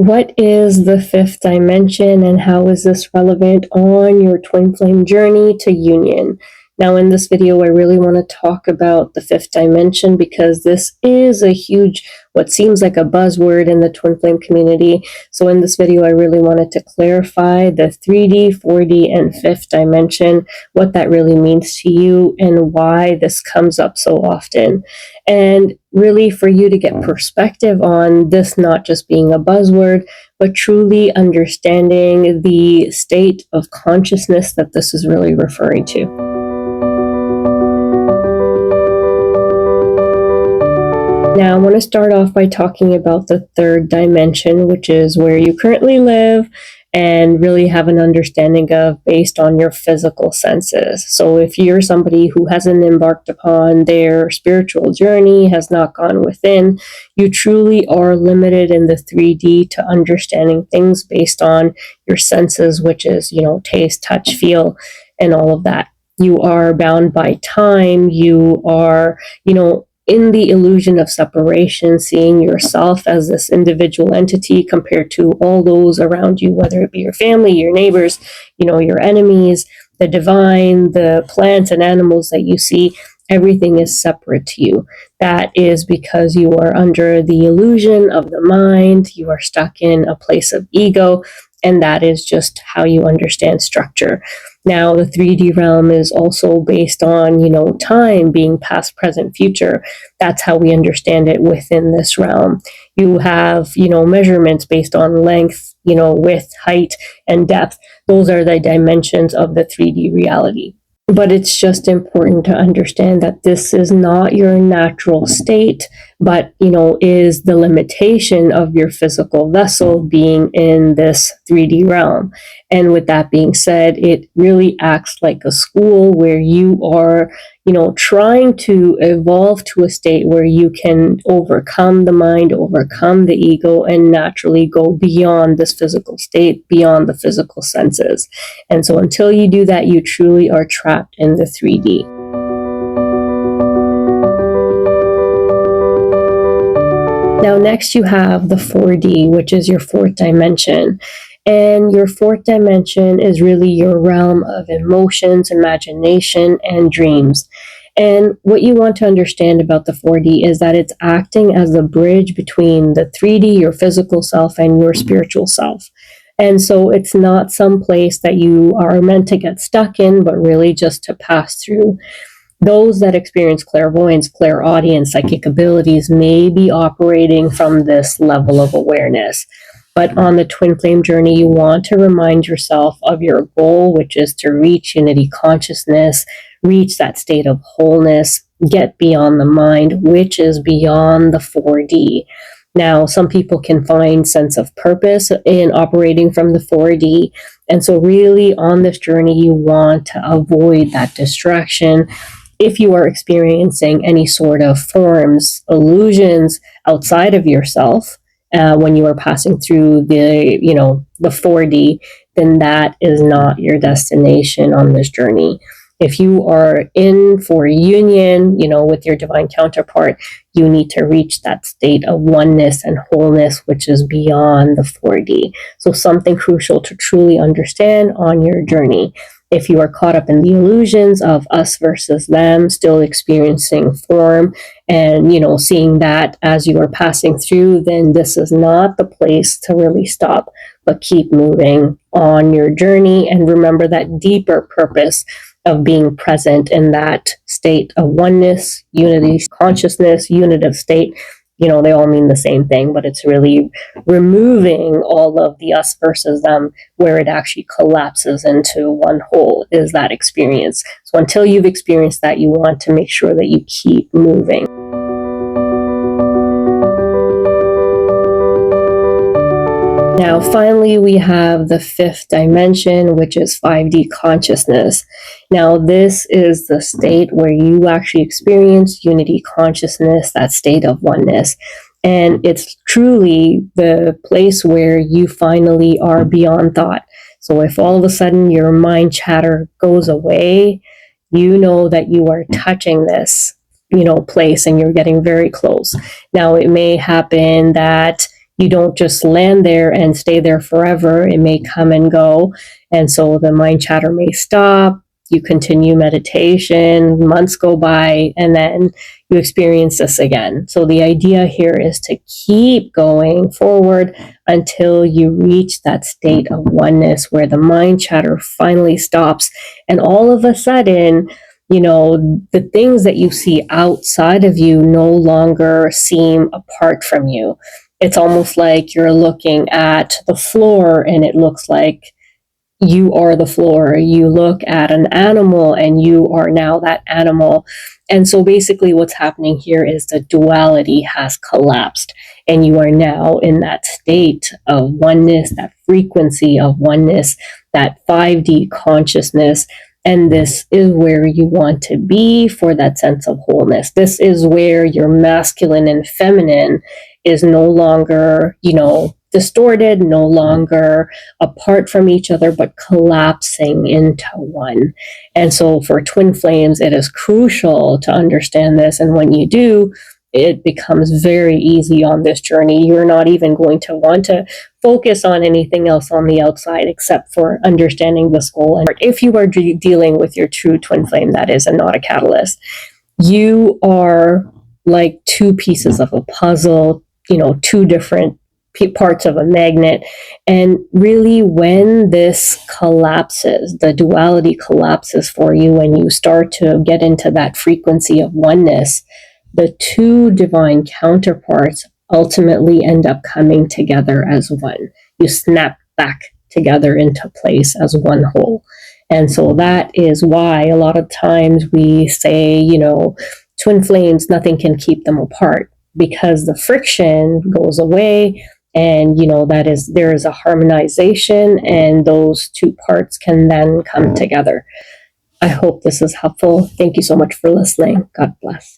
What is the fifth dimension and how is this relevant on your twin flame journey to union? Now, in this video, I really want to talk about the fifth dimension because this is a huge, what seems like a buzzword in the twin flame community. So in this video, I really wanted to clarify the 3D, 4D, and fifth dimension, what that really means to you and why this comes up so often. And really for you to get perspective on this not just being a buzzword, but truly understanding the state of consciousness that this is really referring to. Now, I want to start off by talking about the third dimension, which is where you currently live and really have an understanding of based on your physical senses. So if you're somebody who hasn't embarked upon their spiritual journey, has not gone within, you truly are limited in the 3D to understanding things based on your senses, which is, taste, touch, feel, and all of that. You are bound by time. You are, in the illusion of separation, seeing yourself as this individual entity compared to all those around you, whether it be your family, your neighbors, your enemies, the divine, the plants and animals that you see, everything is separate to you. That is because you are under the illusion of the mind, you are stuck in a place of ego, and that is just how you understand structure. Now, the 3D realm is also based on, time being past, present, future. That's how we understand it within this realm. You have, measurements based on length, width, height, and depth. Those are the dimensions of the 3D reality. But it's just important to understand that this is not your natural state, but, is the limitation of your physical vessel being in this 3D realm. And with that being said, it really acts like a school where you are, trying to evolve to a state where you can overcome the mind, overcome the ego, and naturally go beyond this physical state, beyond the physical senses. And so until you do that, you truly are trapped in the 3D. Now, next you have the 4D, which is your fourth dimension. And your fourth dimension is really your realm of emotions, imagination, and dreams. And what you want to understand about the 4D is that it's acting as a bridge between the 3D, your physical self, and your spiritual self. And so it's not some place that you are meant to get stuck in, but really just to pass through. Those that experience clairvoyance, clairaudience, psychic abilities may be operating from this level of awareness. But on the twin flame journey, you want to remind yourself of your goal, which is to reach unity consciousness, reach that state of wholeness, get beyond the mind, which is beyond the 4D. Now, some people can find sense of purpose in operating from the 4D. And so really on this journey, you want to avoid that distraction. If you are experiencing any sort of forms, illusions outside of yourself, when you are passing through the 4D, then that is not your destination on this journey. If you are in for union, with your divine counterpart, you need to reach that state of oneness and wholeness, which is beyond the 4D. So something crucial to truly understand on your journey. If you are caught up in the illusions of us versus them, still experiencing form and, seeing that as you are passing through, then this is not the place to really stop, but keep moving on your journey and remember that deeper purpose of being present in that state of oneness, unity, consciousness, unitive state. They all mean the same thing, but it's really removing all of the us versus them, where it actually collapses into one whole is that experience. So until you've experienced that, you want to make sure that you keep moving. Now, finally, we have the fifth dimension, which is 5D consciousness. Now, this is the state where you actually experience unity consciousness, that state of oneness. And it's truly the place where you finally are beyond thought. So if all of a sudden your mind chatter goes away, you know that you are touching this, place and you're getting very close. Now, it may happen that You don't just land there and stay there forever. It may come and go. And so the mind chatter may stop. You continue meditation, months go by, and then you experience this again. So the idea here is to keep going forward until you reach that state of oneness where the mind chatter finally stops. And all of a sudden, the things that you see outside of you no longer seem apart from you. It's almost like you're looking at the floor and it looks like you are the floor. You look at an animal and you are now that animal. And so basically what's happening here is the duality has collapsed and you are now in that state of oneness, that frequency of oneness, that 5D consciousness. And this is where you want to be for that sense of wholeness. This is where your masculine and feminine is no longer, distorted, no longer apart from each other, but collapsing into one. And so for twin flames, it is crucial to understand this. And when you do, it becomes very easy on this journey. You're not even going to want to focus on anything else on the outside except for understanding this goal. And if you are dealing with your true twin flame, that is, and not a catalyst, you are like two pieces of a puzzle, two different parts of a magnet. And really, when this collapses, the duality collapses for you, when you start to get into that frequency of oneness, the two divine counterparts ultimately end up coming together as one. You snap back together into place as one whole. And so that is why a lot of times we say, twin flames, nothing can keep them apart, because the friction goes away. And there is a harmonization, and those two parts can then come together. I hope this is helpful. Thank you so much for listening. God bless.